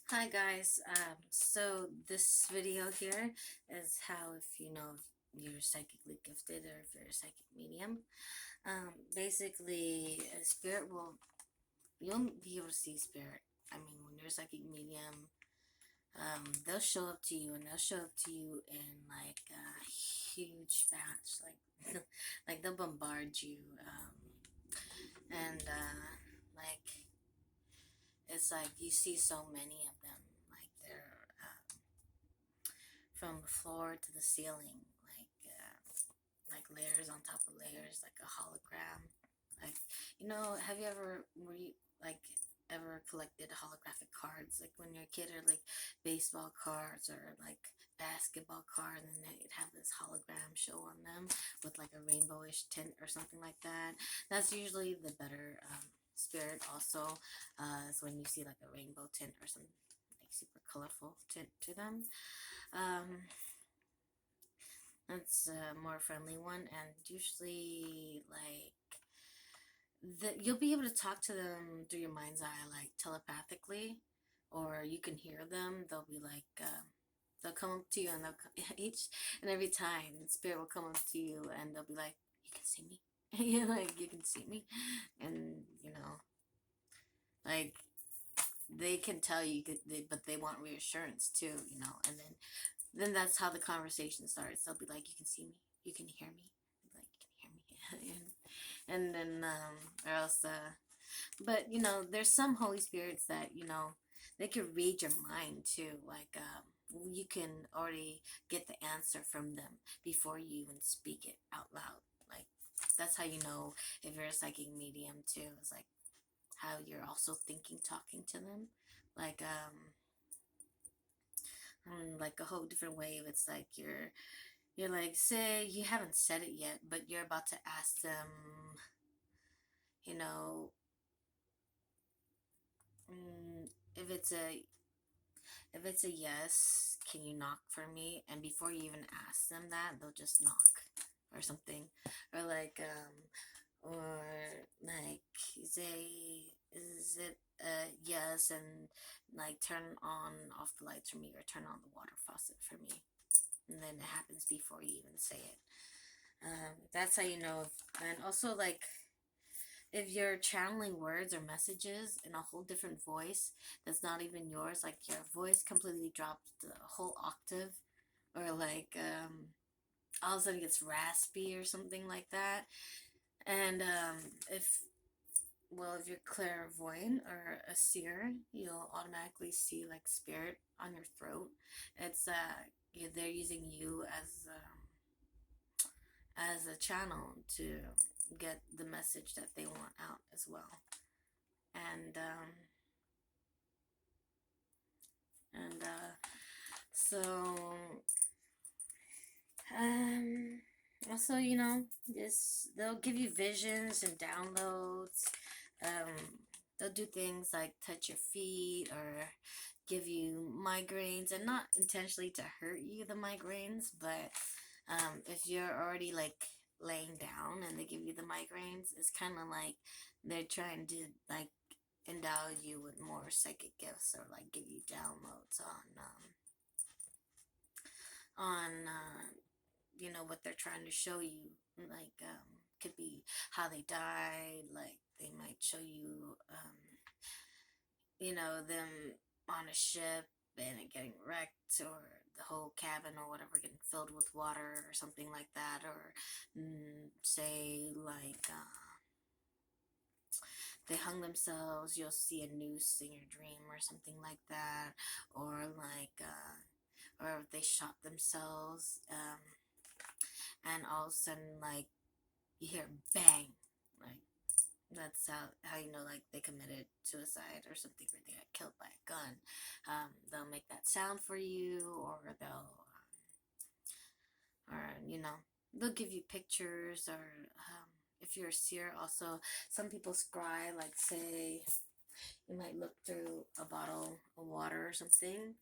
Hi guys, so this video here is how if you know if you're psychically gifted or if you're a psychic medium. Basically, a spirit you'll be able to see spirit. I mean, when you're a psychic medium, they'll show up to you and they'll show up to you in like a huge batch, like like they'll bombard you, and like it's like you see so many of them, like they're from the floor to the ceiling, like layers on top of layers, like a hologram. Like have you ever like ever collected holographic cards, like when you're a kid, or like baseball cards or like basketball cards, and they'd have this hologram show on them with like a rainbowish tint or something like that. That's usually the better spirit. Also, is when you see like a rainbow tint or some like super colorful tint to them. Um, that's a more friendly one, and usually like you'll be able to talk to them through your mind's eye, like telepathically, or you can hear them. They'll be like, they'll come up to you, and each and every time, the spirit will come up to you, and they'll be like, "You can see me." Yeah, like you can see me, and like they can tell you, but they want reassurance too, and then that's how the conversation starts. They'll be like, "You can see me, you can hear me," like, "You can hear me," and then or else, but there's some Holy Spirits that they can read your mind too. Like, you can already get the answer from them before you even speak it out loud. Like, that's how you know if you're a psychic medium too. It's like how you're also thinking, talking to them, like like a whole different way. It's like you're like, say you haven't said it yet, but you're about to ask them, you know, mm, if it's a if it's a yes, can you knock for me? And before you even ask them that, they'll just knock or something, or like or like say, is it a yes, and like turn on off the lights for me, or turn on the water faucet for me, and then it happens before you even say it. That's how you know. And also, like, if you're channeling words or messages in a whole different voice that's not even yours, like your voice completely drops the whole octave, or like all of a sudden gets raspy or something like that. And if you're clairvoyant or a seer, you'll automatically see like spirit on your throat. It's they're using you as a channel to get the message that they want out as well. And so um also, this they'll give you visions and downloads. They'll do things like touch your feet or give you migraines, and not intentionally to hurt you, the migraines, but if you're already like laying down and they give you the migraines, it's kind of like they're trying to like endow you with more psychic gifts, or like give you downloads on what they're trying to show you. Like, could be how they died. Like, they might show you them on a ship and it getting wrecked, or the whole cabin or whatever getting filled with water or something like that. Or say like they hung themselves, you'll see a noose in your dream or something like that. Or like or if they shot themselves, and all of a sudden, like, you hear bang, like, that's how you know, like, they committed suicide or something, or they got killed by a gun. They'll make that sound for you, or they'll give you pictures, or if you're a seer, also, some people scry, like, say, you might look through a bottle of water or something,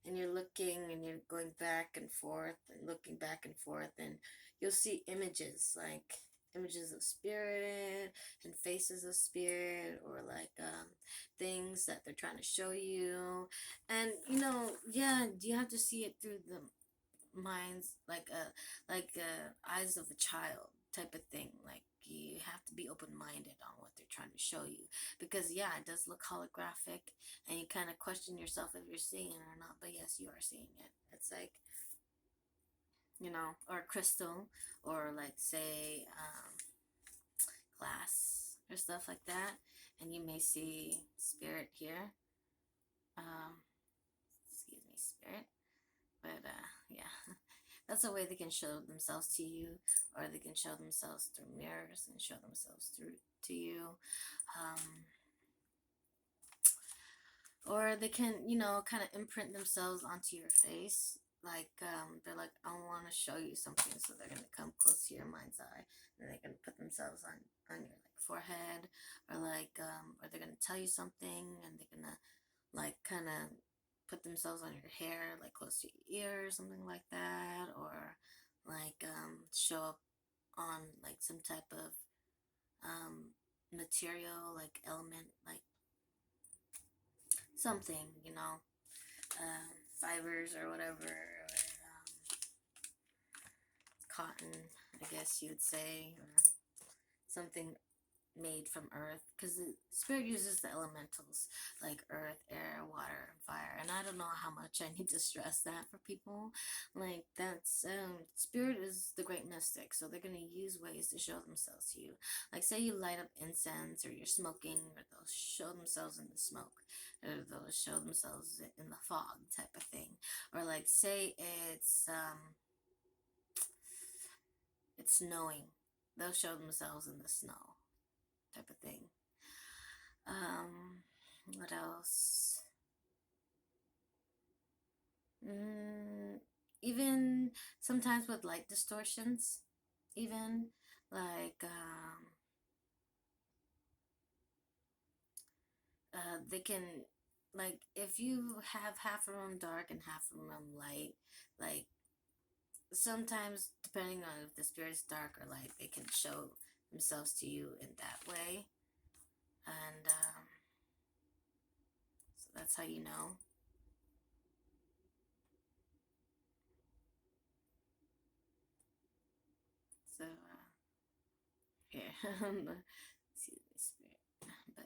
and you're looking and you're going back and forth and looking back and forth, and you'll see images, like, images of spirit and faces of spirit, or like things that they're trying to show you. And yeah, you have to see it through the minds, like eyes of a child type of thing. Like you have to be open-minded on what they're trying to show you, because yeah, it does look holographic, and you kind of question yourself if you're seeing it or not, but yes, you are seeing it. It's like, or crystal, or like say glass or stuff like that, and you may see spirit here. um Excuse me, spirit. But yeah, that's a way they can show themselves to you, or they can show themselves through mirrors and show themselves through to you. um or they can, kind of imprint themselves onto your face. Like they're like, I want to show you something, so they're gonna come close to your mind's eye, and they're gonna put themselves on your like forehead, or like or they're gonna tell you something, and they're gonna like kind of put themselves on your hair, like close to your ear, or something like that, or like show up on like some type of material, like element, like something, fibers or whatever, or cotton, I guess you would say, or something made from earth, because the spirit uses the elementals like earth, air, water, and fire. And I don't know how much I need to stress that for people. Like that's spirit is the great mystic, so they're going to use ways to show themselves to you. Like say you light up incense, or you're smoking, or they'll show themselves in the smoke, or they'll show themselves in the fog type of thing. Or like say it's snowing, they'll show themselves in the snow type of thing. What else? Mm, Even sometimes with light distortions, even like they can, like if you have half a room dark and half a room light, like sometimes depending on if the spirit's dark or light, they can show themselves to you in that way. And so that's how you know. So here, excuse me, spirit. But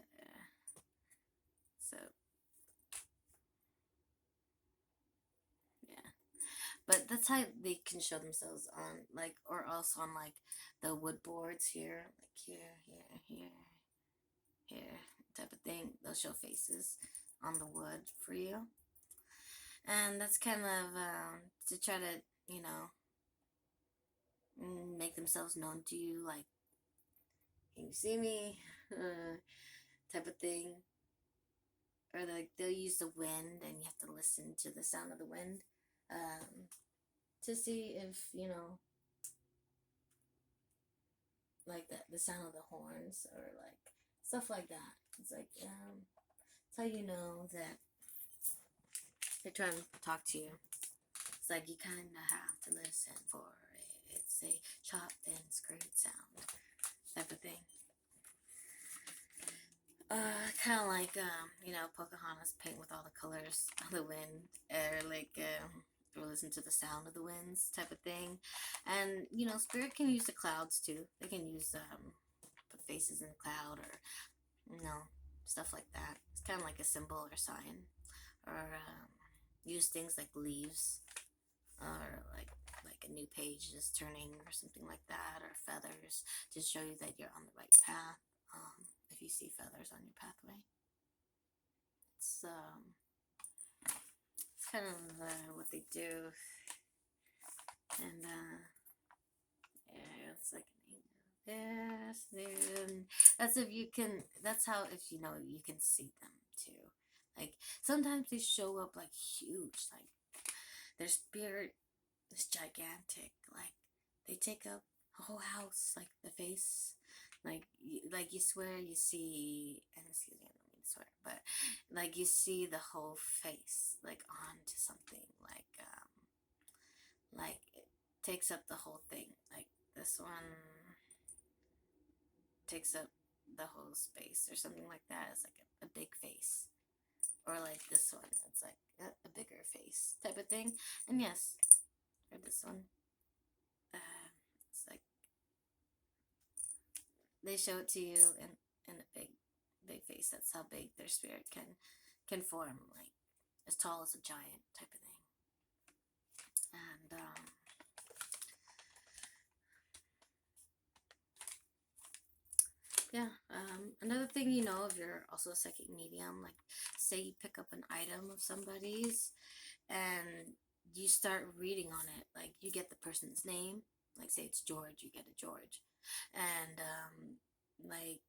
so yeah, but that's how they can show themselves on, like, or also on like the wood boards here, like here, type of thing. They'll show faces on the wood for you, and that's kind of to try to, make themselves known to you, like, can you see me, type of thing. Or like they'll use the wind, and you have to listen to the sound of the wind, um, to see if like the sound of the horns, or like stuff like that. It's like it's how you know that they're trying to talk to you. It's like you kind of have to listen for it. It's a chopped and screwed sound type of thing. Kind of like Pocahontas paint with all the colors of the wind, or like or listen to the sound of the winds type of thing. And spirit can use the clouds too. They can use put faces in the cloud, or stuff like that. It's kind of like a symbol or sign, or use things like leaves, or like a new page is turning, or something like that, or feathers to show you that you're on the right path. If you see feathers on your pathway, it's it's kind of what they do. And yeah, it's like an angel. Yes, dude. That's if you can. That's how, if you can see them too. Like sometimes they show up like huge, like their spirit is gigantic. Like they take up a whole house, like the face, like you swear you see. And excuse me, I don't mean to swear, but like you see the whole face, like onto something, like it takes up the whole thing. Like this one. takes up the whole space or something like that. It's like a big face, or like this one, it's like a bigger face type of thing. And yes, or this one, it's like they show it to you in a big face. That's how big their spirit can form, like as tall as a giant type of thing. And yeah, another thing, if you're also a psychic medium, like say you pick up an item of somebody's and you start reading on it, like you get the person's name, like say it's George, you get a George. And like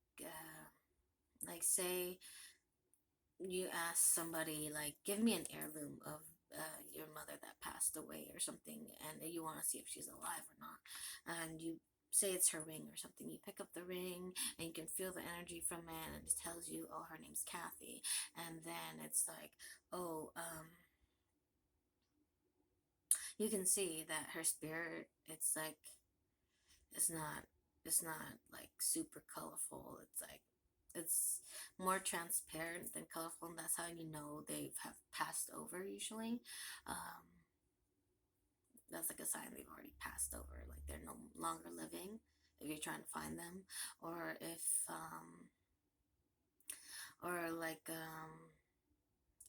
say you ask somebody, like, give me an heirloom of your mother that passed away or something, and you want to see if she's alive or not, and you say it's her ring or something. You pick up the ring and you can feel the energy from it, and it tells you, oh, her name's Kathy. And then it's like, oh, you can see that her spirit, it's not it's not like super colorful. It's like it's more transparent than colorful, and that's how you know they have passed over usually. um that's like a sign they've already passed over, like they're no longer living, if you're trying to find them. Or if or like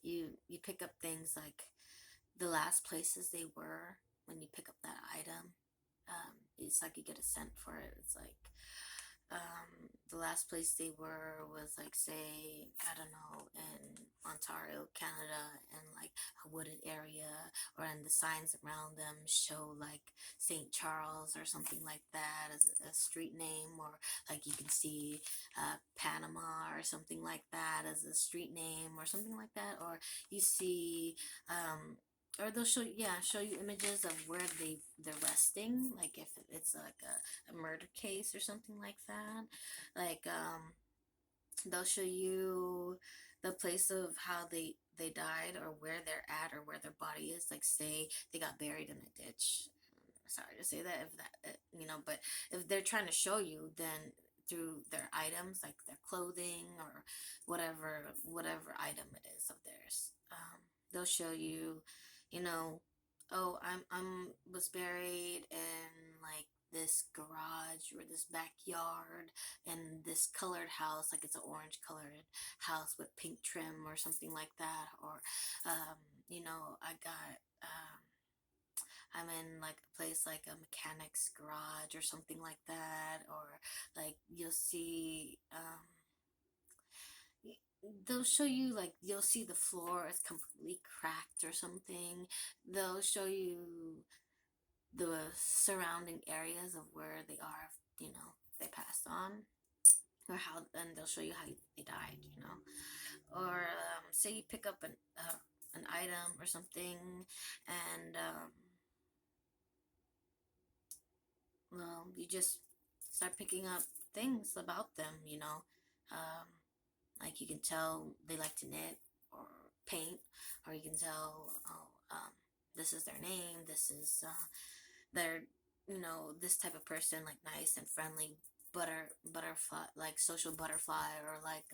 you pick up things like the last places they were when you pick up that item. It's like you get a scent for it. It's like the last place they were was, like, say, I don't know, in Ontario, Canada, in like a wooded area, or and the signs around them show like St. Charles or something like that as a street name, or like you can see Panama or something like that as a street name or something like that. Or you see or they'll show you images of where they're resting, like if it's like a murder case or something like that. Like they'll show you the place of how they died, or where they're at, or where their body is. Like say they got buried in a ditch. Sorry to say that, if that but if they're trying to show you, then through their items, like their clothing or whatever item it is of theirs, they'll show you, you know oh, I'm was buried in like this garage or this backyard in this colored house, like it's an orange colored house with pink trim or something like that. Or I got I'm in like a place like a mechanic's garage or something like that. Or like they'll show you, like, you'll see the floor is completely cracked or something. They'll show you the surrounding areas of where they are, they passed on, or how, and they'll show you how they died. Or say you pick up an item or something, and well, you just start picking up things about them. Um, like you can tell they like to knit or paint, or you can tell, oh, this is their name, this is their, this type of person, like nice and friendly, butterfly, like social butterfly, or like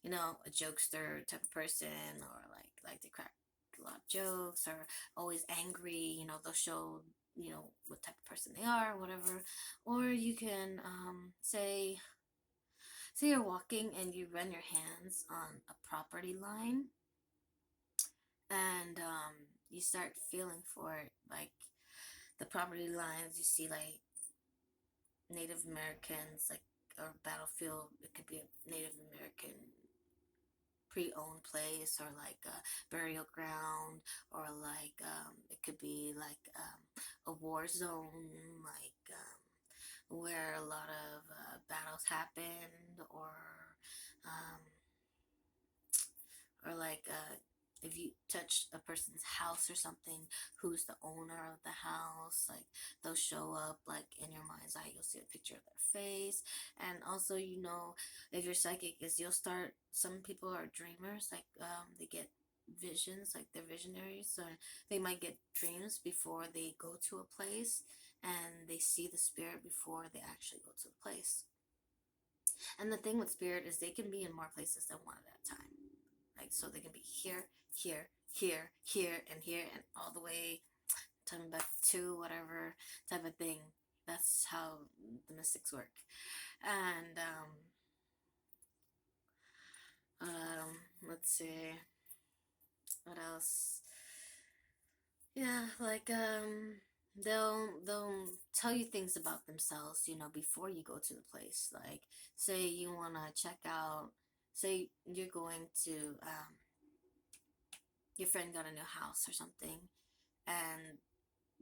a jokester type of person, or like to crack a lot of jokes, or always angry. They'll show what type of person they are, whatever. Or you can say you're walking and you run your hands on a property line, and you start feeling for it, like the property lines. You see like Native Americans, like, or battlefield. It could be a Native American pre-owned place, or like a burial ground, or like it could be like a war zone, like where a lot of battles happened. Um, or like if you touch a person's house or something, who's the owner of the house, like they'll show up, like in your mind's eye, you'll see a picture of their face. And also, if you're psychic, is you'll start, some people are dreamers, like they get visions, like they're visionaries, so they might get dreams before they go to a place, and they see the spirit before they actually go to the place. And the thing with spirit is they can be in more places than one at a time. Like, so they can be here, here, here, here, and here, and all the way time back to whatever type of thing. That's how the mystics work. And let's see what else. Yeah, like they'll tell you things about themselves, before you go to the place. Like, say you wanna check out, say you're going to your friend got a new house or something, and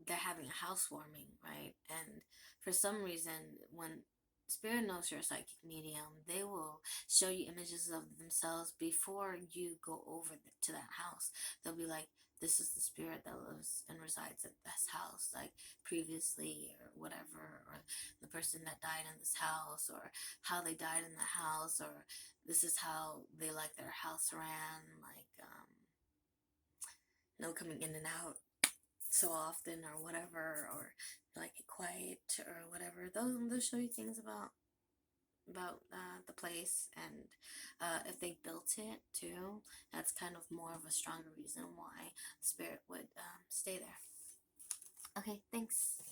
they're having a housewarming, right? And for some reason, when spirit knows you're a psychic medium, they will show you images of themselves before you go over to that house. They'll be like, this is the spirit that lives and resides at this house, like previously, or whatever, or the person that died in this house, or how they died in the house, or this is how they like their house ran, like, no coming in and out so often, or whatever, or like it quiet or whatever. They'll show you things about the place, and if they built it too, that's kind of more of a stronger reason why spirit would stay there. Okay, thanks.